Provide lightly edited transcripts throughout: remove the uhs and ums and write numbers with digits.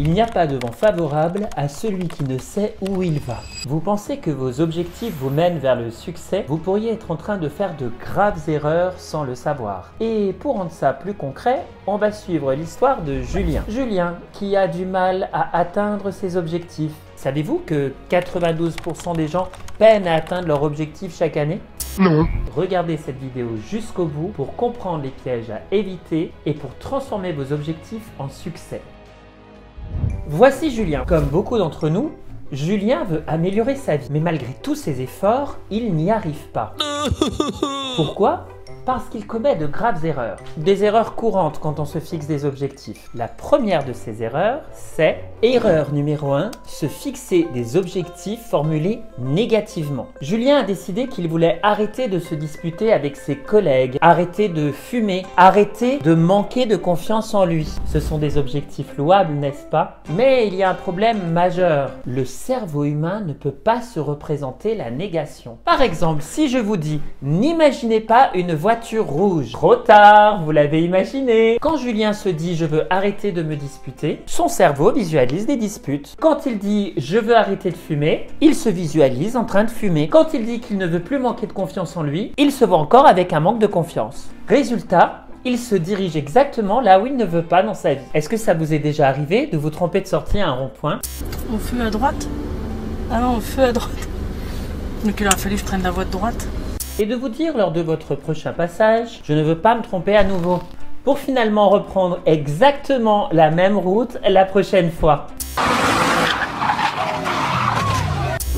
Il n'y a pas de vent favorable à celui qui ne sait où il va. Vous pensez que vos objectifs vous mènent vers le succès? Vous pourriez être en train de faire de graves erreurs sans le savoir. Et pour rendre ça plus concret, on va suivre l'histoire de Julien. Julien qui a du mal à atteindre ses objectifs. Savez-vous que 92% des gens peinent à atteindre leur objectif chaque année? Non. Regardez cette vidéo jusqu'au bout pour comprendre les pièges à éviter et pour transformer vos objectifs en succès. Voici Julien. Comme beaucoup d'entre nous, Julien veut améliorer sa vie. Mais malgré tous ses efforts, il n'y arrive pas. Pourquoi ? Parce qu'il commet de graves erreurs. Des erreurs courantes quand on se fixe des objectifs. La première de ces erreurs, c'est erreur numéro 1, se fixer des objectifs formulés négativement. Julien a décidé qu'il voulait arrêter de se disputer avec ses collègues, arrêter de fumer, arrêter de manquer de confiance en lui. Ce sont des objectifs louables, n'est-ce pas? Mais il y a un problème majeur. Le cerveau humain ne peut pas se représenter la négation. Par exemple, si je vous dis « n'imaginez pas une voiture rouge ». Trop tard, vous l'avez imaginé. Quand Julien se dit « je veux arrêter de me disputer », son cerveau visualise des disputes. Quand il dit « je veux arrêter de fumer », il se visualise en train de fumer. Quand il dit qu'il ne veut plus manquer de confiance en lui, il se voit encore avec un manque de confiance. Résultat, il se dirige exactement là où il ne veut pas dans sa vie. Est-ce que ça vous est déjà arrivé de vous tromper de sortie à un rond-point? On feu à droite? Ah non, on feu à droite. Donc il a fallu que je prenne la voie de droite. Et de vous dire lors de votre prochain passage, je ne veux pas me tromper à nouveau, pour finalement reprendre exactement la même route la prochaine fois.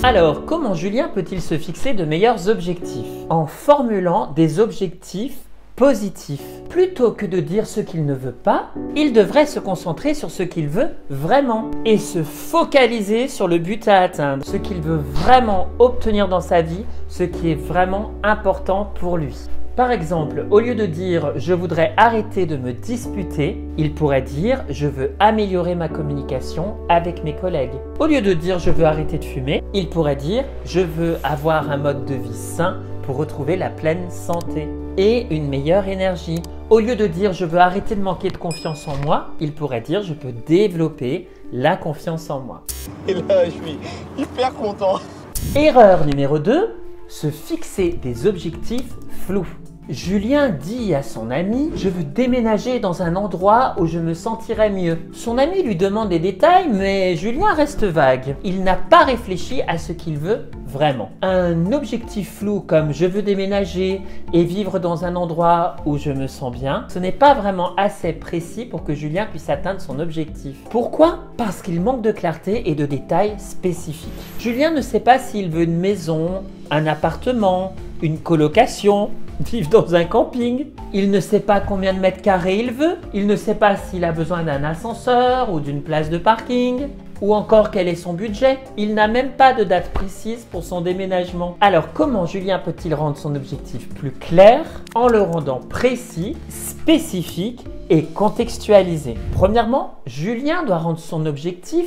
Alors, comment Julien peut-il se fixer de meilleurs objectifs? En formulant des objectifs positif. Plutôt que de dire ce qu'il ne veut pas, il devrait se concentrer sur ce qu'il veut vraiment et se focaliser sur le but à atteindre, ce qu'il veut vraiment obtenir dans sa vie, ce qui est vraiment important pour lui. Par exemple, au lieu de dire « je voudrais arrêter de me disputer », il pourrait dire « je veux améliorer ma communication avec mes collègues ». Au lieu de dire « je veux arrêter de fumer », il pourrait dire « je veux avoir un mode de vie sain pour retrouver la pleine santé et une meilleure énergie ». Au lieu de dire « je veux arrêter de manquer de confiance en moi », il pourrait dire « je peux développer la confiance en moi ». Et là, je suis hyper content. Erreur numéro 2, se fixer des objectifs flous. Julien dit à son ami « je veux déménager dans un endroit où je me sentirai mieux ». Son ami lui demande des détails, mais Julien reste vague. Il n'a pas réfléchi à ce qu'il veut vraiment. Un objectif flou comme « je veux déménager et vivre dans un endroit où je me sens bien », ce n'est pas vraiment assez précis pour que Julien puisse atteindre son objectif. Pourquoi? Parce qu'il manque de clarté et de détails spécifiques. Julien ne sait pas s'il veut une maison, un appartement, une colocation, vivre dans un camping. Il ne sait pas combien de mètres carrés il veut. Il ne sait pas s'il a besoin d'un ascenseur ou d'une place de parking. Ou encore quel est son budget. Il n'a même pas de date précise pour son déménagement. Alors comment Julien peut-il rendre son objectif plus clair? En le rendant précis, spécifique et contextualisé. Premièrement, Julien doit rendre son objectif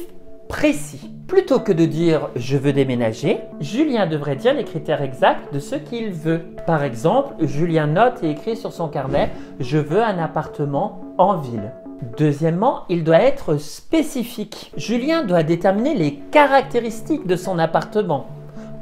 précis. Plutôt que de dire « je veux déménager », Julien devrait dire les critères exacts de ce qu'il veut. Par exemple, Julien note et écrit sur son carnet « je veux un appartement en ville ». Deuxièmement, il doit être spécifique. Julien doit déterminer les caractéristiques de son appartement.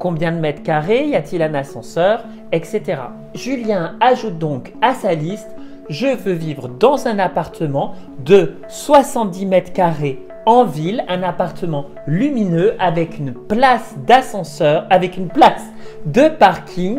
Combien de mètres carrés, y a-t-il un ascenseur, etc. Julien ajoute donc à sa liste « je veux vivre dans un appartement de 70 mètres carrés en ville, un appartement lumineux avec une place d'ascenseur, avec une place de parking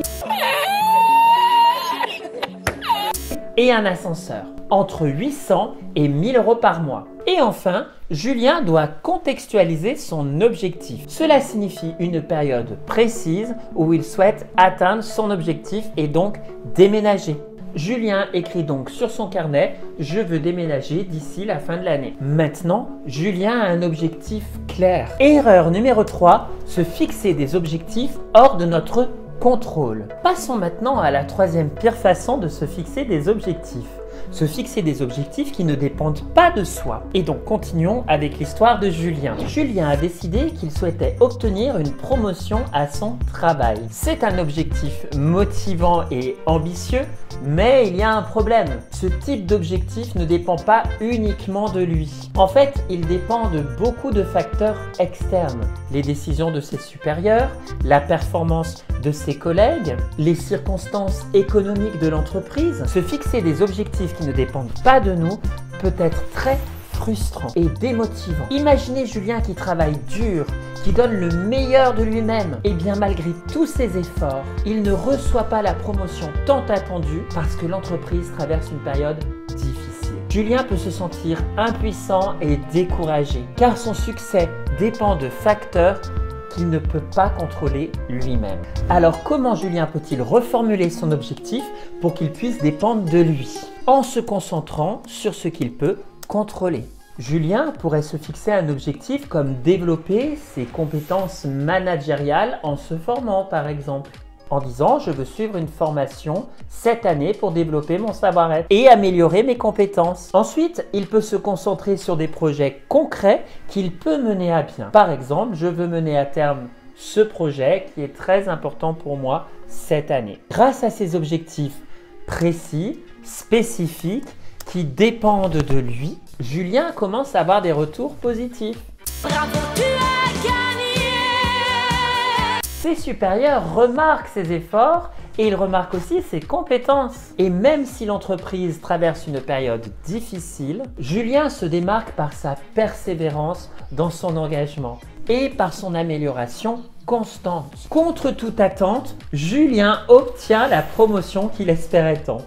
et un ascenseur, entre 800 et 1000 € par mois. Et enfin, Julien doit contextualiser son objectif. Cela signifie une période précise où il souhaite atteindre son objectif et donc déménager. Julien écrit donc sur son carnet « Je veux déménager d'ici la fin de l'année ». Maintenant, Julien a un objectif clair. Erreur numéro 3, se fixer des objectifs hors de notre contrôle. Passons maintenant à la troisième pire façon de se fixer des objectifs. se fixer des objectifs qui ne dépendent pas de soi. Et donc continuons avec l'histoire de Julien. Julien a décidé qu'il souhaitait obtenir une promotion à son travail. C'est un objectif motivant et ambitieux, mais il y a un problème. Ce type d'objectif ne dépend pas uniquement de lui. En fait, il dépend de beaucoup de facteurs externes. Les décisions de ses supérieurs, la performance de ses collègues, les circonstances économiques de l'entreprise. Se fixer des objectifs qui ne dépendent pas de nous peut être très frustrant et démotivant. Imaginez Julien qui travaille dur, qui donne le meilleur de lui-même. Et bien malgré tous ses efforts, il ne reçoit pas la promotion tant attendue parce que l'entreprise traverse une période difficile. Julien peut se sentir impuissant et découragé car son succès dépend de facteurs qu'il ne peut pas contrôler lui-même. Alors comment Julien peut-il reformuler son objectif pour qu'il puisse dépendre de lui? En se concentrant sur ce qu'il peut contrôler. Julien pourrait se fixer un objectif comme développer ses compétences managériales en se formant par exemple. En disant je veux suivre une formation cette année pour développer mon savoir-être et améliorer mes compétences. Ensuite, il peut se concentrer sur des projets concrets qu'il peut mener à bien. Par exemple, je veux mener à terme ce projet qui est très important pour moi cette année. Grâce à ces objectifs précis, spécifiques, qui dépendent de lui, Julien commence à avoir des retours positifs. Bravo, tu as gagné! Ses supérieurs remarquent ses efforts et ils remarquent aussi ses compétences. Et même si l'entreprise traverse une période difficile, Julien se démarque par sa persévérance dans son engagement et par son amélioration constante. Contre toute attente, Julien obtient la promotion qu'il espérait tant.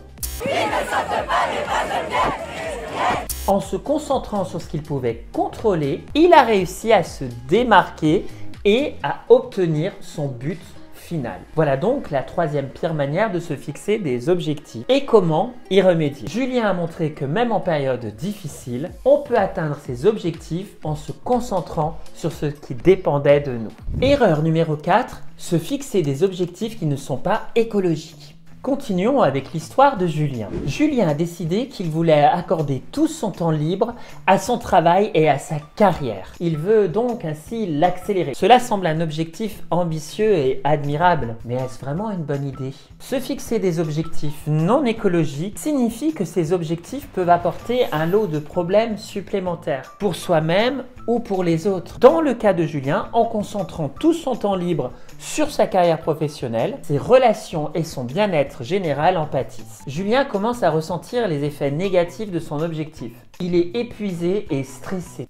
En se concentrant sur ce qu'il pouvait contrôler, il a réussi à se démarquer et à obtenir son but final. Voilà donc la troisième pire manière de se fixer des objectifs. Et comment y remédier? Julien a montré que même en période difficile, on peut atteindre ses objectifs en se concentrant sur ce qui dépendait de nous. Erreur numéro 4, se fixer des objectifs qui ne sont pas écologiques. Continuons avec l'histoire de Julien. Julien a décidé qu'il voulait accorder tout son temps libre à son travail et à sa carrière. Il veut donc ainsi l'accélérer. Cela semble un objectif ambitieux et admirable, mais est-ce vraiment une bonne idée? Se fixer des objectifs non écologiques signifie que ces objectifs peuvent apporter un lot de problèmes supplémentaires pour soi-même ou pour les autres. Dans le cas de Julien, en concentrant tout son temps libre sur sa carrière professionnelle, ses relations et son bien-être général en pâtissent. Julien commence à ressentir les effets négatifs de son objectif. Il est épuisé et stressé.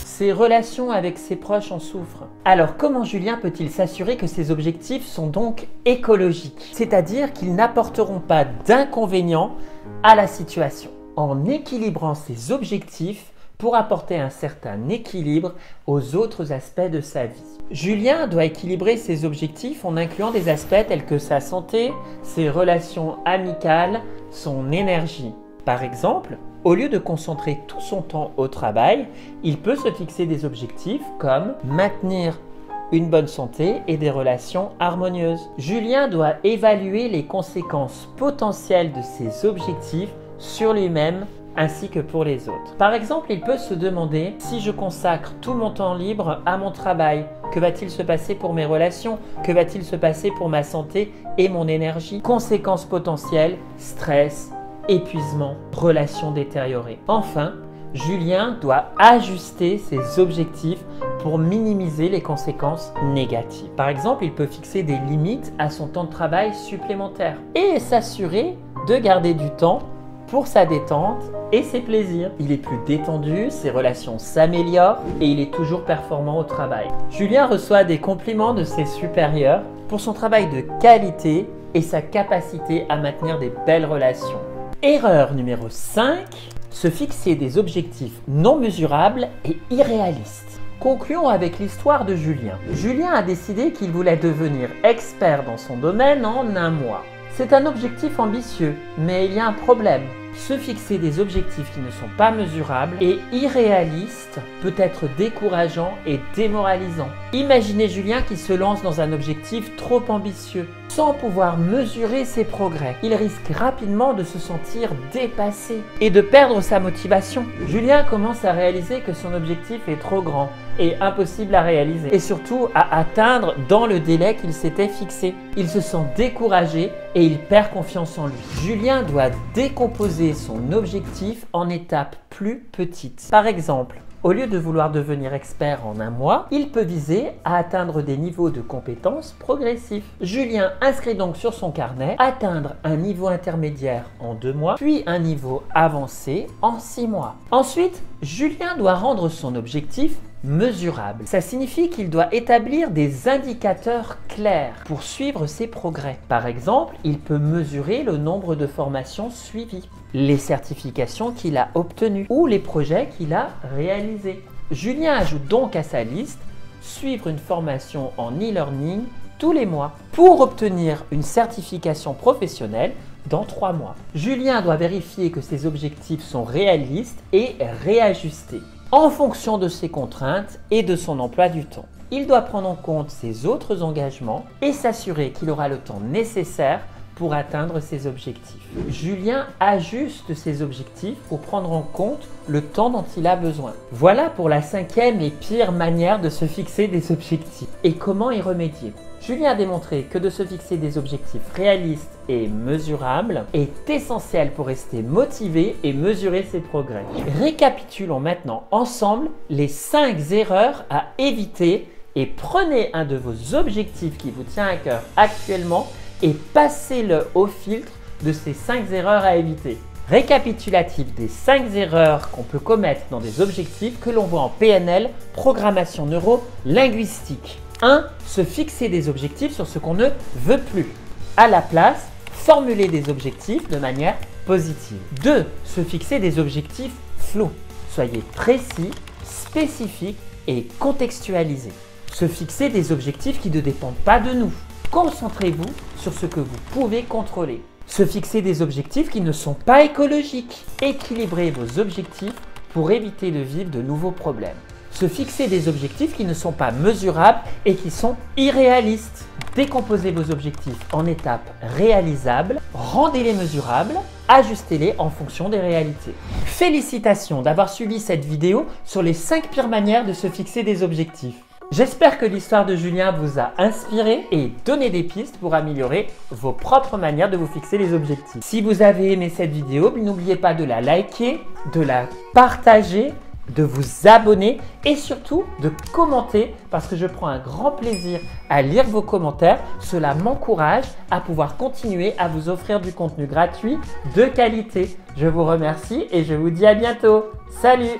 Ses relations avec ses proches en souffrent. Alors comment Julien peut-il s'assurer que ses objectifs sont donc écologiques, c'est-à-dire qu'ils n'apporteront pas d'inconvénients à la situation? En équilibrant ses objectifs pour apporter un certain équilibre aux autres aspects de sa vie. Julien doit équilibrer ses objectifs en incluant des aspects tels que sa santé, ses relations amicales, son énergie. Par exemple, au lieu de concentrer tout son temps au travail, il peut se fixer des objectifs comme maintenir une bonne santé et des relations harmonieuses. Julien doit évaluer les conséquences potentielles de ses objectifs sur lui-même ainsi que pour les autres. Par exemple, il peut se demander si je consacre tout mon temps libre à mon travail, que va-t-il se passer pour mes relations? Que va-t-il se passer pour ma santé et mon énergie? Conséquences potentielles, stress, épuisement, relations détériorées. Enfin, Julien doit ajuster ses objectifs pour minimiser les conséquences négatives. Par exemple, il peut fixer des limites à son temps de travail supplémentaire et s'assurer de garder du temps pour sa détente et ses plaisirs. Il est plus détendu, ses relations s'améliorent et il est toujours performant au travail. Julien reçoit des compliments de ses supérieurs pour son travail de qualité et sa capacité à maintenir des belles relations. Erreur numéro 5, se fixer des objectifs non mesurables et irréalistes. Concluons avec l'histoire de Julien. Julien a décidé qu'il voulait devenir expert dans son domaine en un mois. C'est un objectif ambitieux, mais il y a un problème. Se fixer des objectifs qui ne sont pas mesurables et irréalistes peut être décourageant et démoralisant. Imaginez Julien qui se lance dans un objectif trop ambitieux. sans pouvoir mesurer ses progrès. Il risque rapidement de se sentir dépassé et de perdre sa motivation. Julien commence à réaliser que son objectif est trop grand et impossible à réaliser et surtout à atteindre dans le délai qu'il s'était fixé. Il se sent découragé et il perd confiance en lui. Julien doit décomposer son objectif en étapes plus petites. Par exemple, au lieu de vouloir devenir expert en un mois, il peut viser à atteindre des niveaux de compétences progressifs. Julien inscrit donc sur son carnet atteindre un niveau intermédiaire en 2 mois, puis un niveau avancé en 6 mois. Ensuite, Julien doit rendre son objectif mesurable. Ça signifie qu'il doit établir des indicateurs clairs pour suivre ses progrès. Par exemple, il peut mesurer le nombre de formations suivies, les certifications qu'il a obtenues ou les projets qu'il a réalisés. Julien ajoute donc à sa liste suivre une formation en e-learning tous les mois pour obtenir une certification professionnelle dans 3 mois. Julien doit vérifier que ses objectifs sont réalistes et réajustés en fonction de ses contraintes et de son emploi du temps. Il doit prendre en compte ses autres engagements et s'assurer qu'il aura le temps nécessaire pour atteindre ses objectifs. Julien ajuste ses objectifs pour prendre en compte le temps dont il a besoin. Voilà pour la 5e et pire manière de se fixer des objectifs. Et comment y remédier? Julien a démontré que de se fixer des objectifs réalistes et mesurables est essentiel pour rester motivé et mesurer ses progrès. Récapitulons maintenant ensemble les 5 erreurs à éviter et prenez un de vos objectifs qui vous tient à cœur actuellement et passez-le au filtre de ces 5 erreurs à éviter. Récapitulatif des 5 erreurs qu'on peut commettre dans des objectifs que l'on voit en PNL, programmation neuro-linguistique. 1. Se fixer des objectifs sur ce qu'on ne veut plus. À la place, formuler des objectifs de manière positive. 2. Se fixer des objectifs flous. Soyez précis, spécifiques et contextualisés. Se fixer des objectifs qui ne dépendent pas de nous. Concentrez-vous sur ce que vous pouvez contrôler. Se fixer des objectifs qui ne sont pas écologiques. Équilibrez vos objectifs pour éviter de vivre de nouveaux problèmes. Se fixer des objectifs qui ne sont pas mesurables et qui sont irréalistes. Décomposez vos objectifs en étapes réalisables, rendez-les mesurables, ajustez-les en fonction des réalités. Félicitations d'avoir suivi cette vidéo sur les 5 pires manières de se fixer des objectifs. J'espère que l'histoire de Julien vous a inspiré et donné des pistes pour améliorer vos propres manières de vous fixer les objectifs. Si vous avez aimé cette vidéo, n'oubliez pas de la liker, de la partager, de vous abonner et surtout de commenter parce que je prends un grand plaisir à lire vos commentaires. Cela m'encourage à pouvoir continuer à vous offrir du contenu gratuit de qualité. Je vous remercie et je vous dis à bientôt. Salut!